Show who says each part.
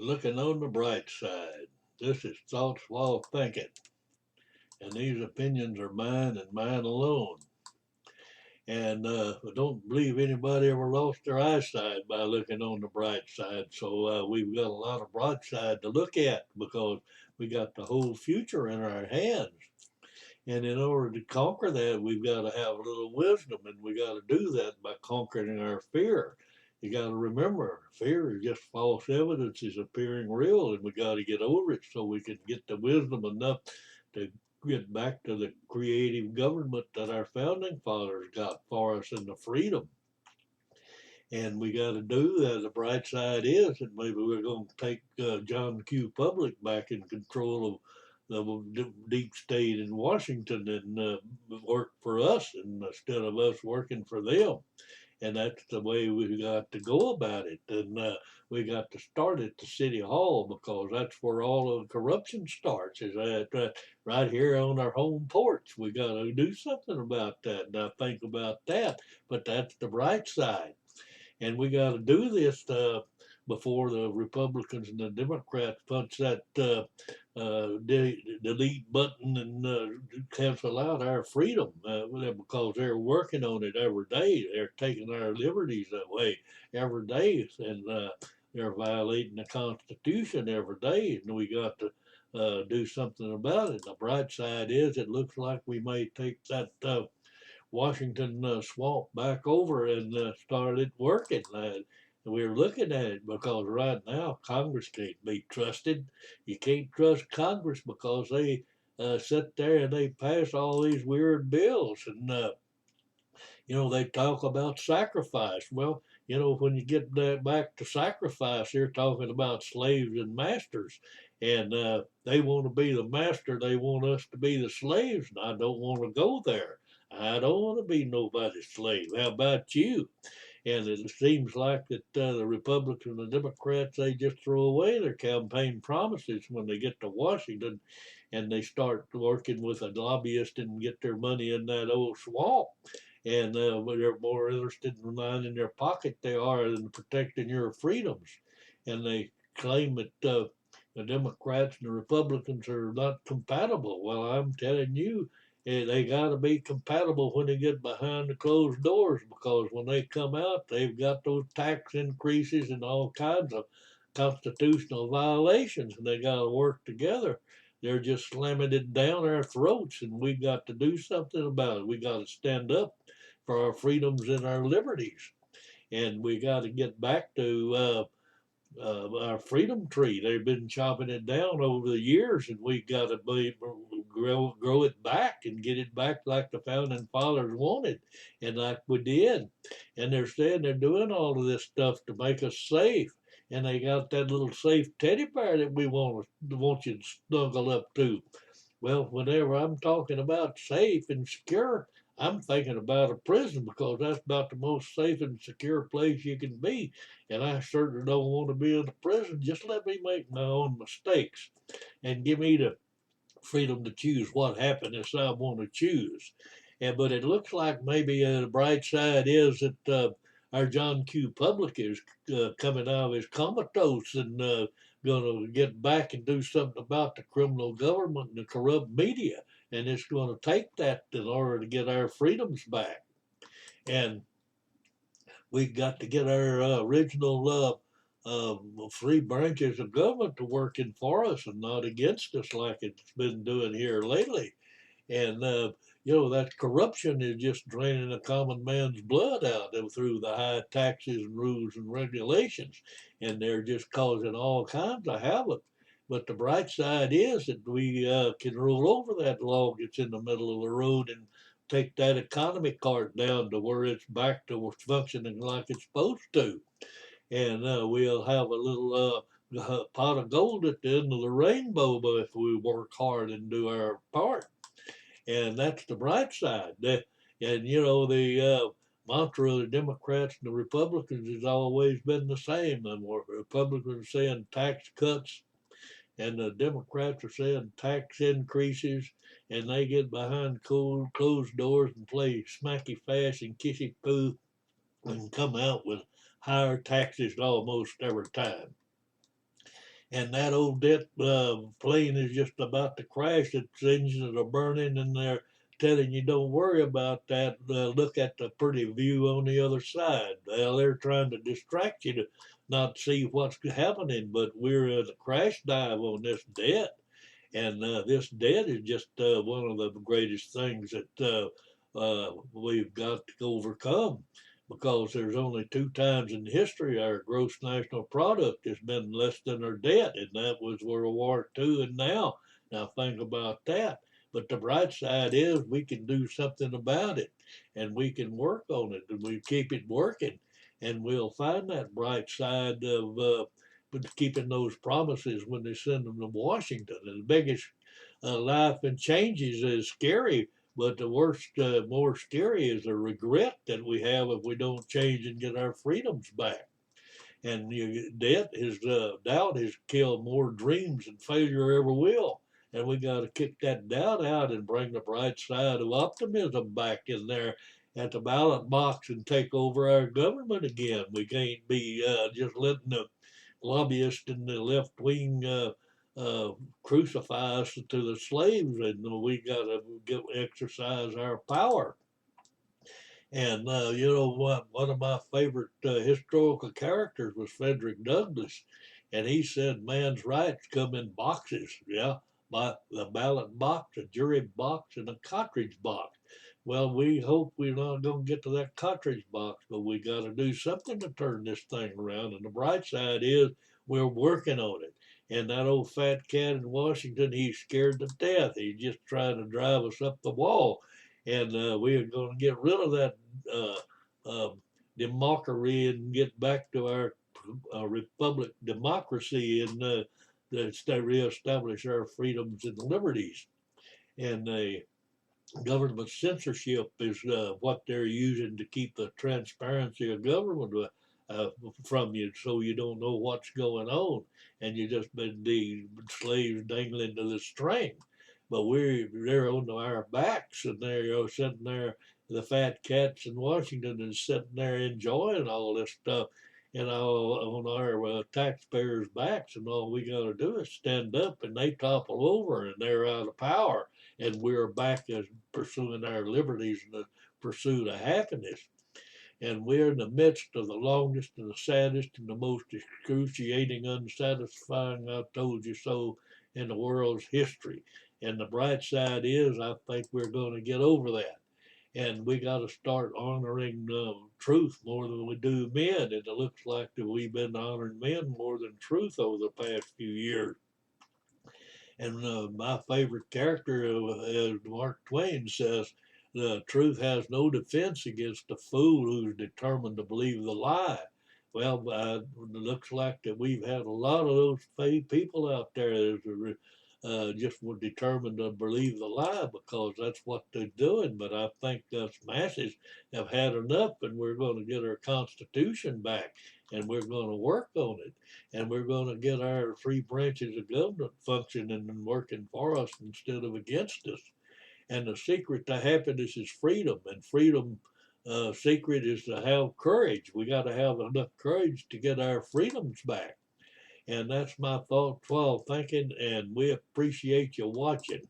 Speaker 1: Looking on the bright side. This is thoughts while thinking, and these opinions are mine and mine alone. And I don't believe anybody ever lost their eyesight by looking on the bright side. So we've got a lot of bright side to look at because we got the whole future in our hands. And in order to conquer that, we've got to have a little wisdom, and we got to do that by conquering our fear. You got to remember, fear is just false evidence is appearing real, and we got to get over it so we can get the wisdom enough to get back to the creative government that our founding fathers got for us and the freedom. And we got to do that. The bright side is that maybe we're going to take John Q. Public back in control of the deep state in Washington and work for us and instead of us working for them. And that's the way we got to go about it. And we got to start at the city hall because that's where all of the corruption starts. Is that right here on our home porch? We got to do something about that. And I think about that. But that's the bright side, and we got to do this before the Republicans and the Democrats punch that delete button and cancel out our freedom because they're working on it every day. They're taking our liberties away every day, and they're violating the Constitution every day, and we got to do something about it. The bright side is it looks like we may take that Washington swamp back over and started working. We're looking at it because right now Congress can't be trusted. You can't trust Congress because they sit there and they pass all these weird bills and they talk about sacrifice. Well, when you get that back to sacrifice, they're talking about slaves and masters, and they want to be the master. They want us to be the slaves, and I don't want to go there. I don't want to be nobody's slave. How about you? And it seems like that the Republicans and the Democrats, they just throw away their campaign promises when they get to Washington and they start working with a lobbyist and get their money in that old swamp. And they're more interested in lining their pocket they are in protecting your freedoms. And they claim that the Democrats and the Republicans are not compatible. Well, I'm telling you, they got to be compatible when they get behind the closed doors because when they come out, they've got those tax increases and all kinds of constitutional violations, and they got to work together. They're just slamming it down our throats, and we got to do something about it. We got to stand up for our freedoms and our liberties, and we got to get back to our freedom tree. They've been chopping it down over the years, and we got to grow it back and get it back like the founding fathers wanted, and like we did. And they're saying they're doing all of this stuff to make us safe. And they got that little safe teddy bear that we want you to snuggle up to. Well, whenever I'm talking about safe and secure, I'm thinking about a prison because that's about the most safe and secure place you can be. And I certainly don't want to be in a prison. Just let me make my own mistakes and give me the freedom to choose what happiness I want to choose. But it looks like maybe the bright side is that our John Q. Public is coming out of his comatose and going to get back and do something about the criminal government and the corrupt media. And it's going to take that in order to get our freedoms back. And we got to get our original three branches of government to working for us and not against us like it's been doing here lately. And that corruption is just draining the common man's blood out through the high taxes and rules and regulations, and they're just causing all kinds of havoc. But the bright side is that we can roll over that log that's in the middle of the road and take that economy cart down to where it's back to functioning like it's supposed to, and we'll have a little pot of gold at the end of the rainbow if we work hard and do our part, and that's the bright side. And the mantra of the Democrats and the Republicans has always been the same. The Republicans are saying tax cuts, and the Democrats are saying tax increases, and they get behind closed doors and play smacky fast and kissy poo and come out with higher taxes almost every time. and that old jet plane is just about to crash. Its engines are burning, and they're telling you don't worry about that. Look at the pretty view on the other side. Well, they're trying to distract you to not see what's happening, but we're in a crash dive on this debt, and this debt is just one of the greatest things that we've got to overcome, because there's only two times in history our gross national product has been less than our debt, and that was World War II and now. Now think about that. But the bright side is we can do something about it, and we can work on it, and we keep it working, and we'll find that bright side of but keeping those promises when they send them to Washington. And the biggest life and changes is scary, but the worst, more scary is the regret that we have if we don't change and get our freedoms back. And debt is doubt has killed more dreams than failure ever will. And we got to kick that doubt out and bring the bright side of optimism back in there at the ballot box and take over our government again. We can't be just letting the lobbyists in the left wing uh, crucify us to the slaves, and we got to exercise our power. And you know what? One of my favorite historical characters was Frederick Douglass, and he said man's rights come in boxes. Yeah, by the ballot box, a jury box, and a cartridge box. Well, we hope we're not going to get to that cartridge box, but we got to do something to turn this thing around. And the bright side is we're working on it. And that old fat cat in Washington, he's scared to death. He's just trying to drive us up the wall, and we are going to get rid of that uh, uh, democracy and get back to our republic democracy, and reestablish our freedoms and liberties. And government censorship is what they're using to keep the transparency of government from you, so you don't know what's going on, and you just been the slaves dangling to the string. But they're on our backs, and they're sitting there. The fat cats in Washington is sitting there enjoying all this stuff, and all on our taxpayers' backs, and all we got to do is stand up, and they topple over, and they're out of power, and we're back as pursuing our liberties and the pursuit of happiness. And we're in the midst of the longest and the saddest and the most excruciating, unsatisfying, I told you so, in the world's history. And the bright side is, I think we're going to get over that. And we got to start honoring truth more than we do men. And it looks like that we've been honoring men more than truth over the past few years. And my favorite character, as Mark Twain says, the truth has no defense against a fool who's determined to believe the lie. Well, it looks like that we've had a lot of those people out there that just were determined to believe the lie because that's what they're doing. But I think us masses have had enough, and we're going to get our Constitution back, and we're going to work on it, and we're going to get our three branches of government functioning and working for us instead of against us. And the secret to happiness is freedom, and freedom secret is to have courage. We got to have enough courage to get our freedoms back. And that's my thought 12 thinking, and we appreciate you watching.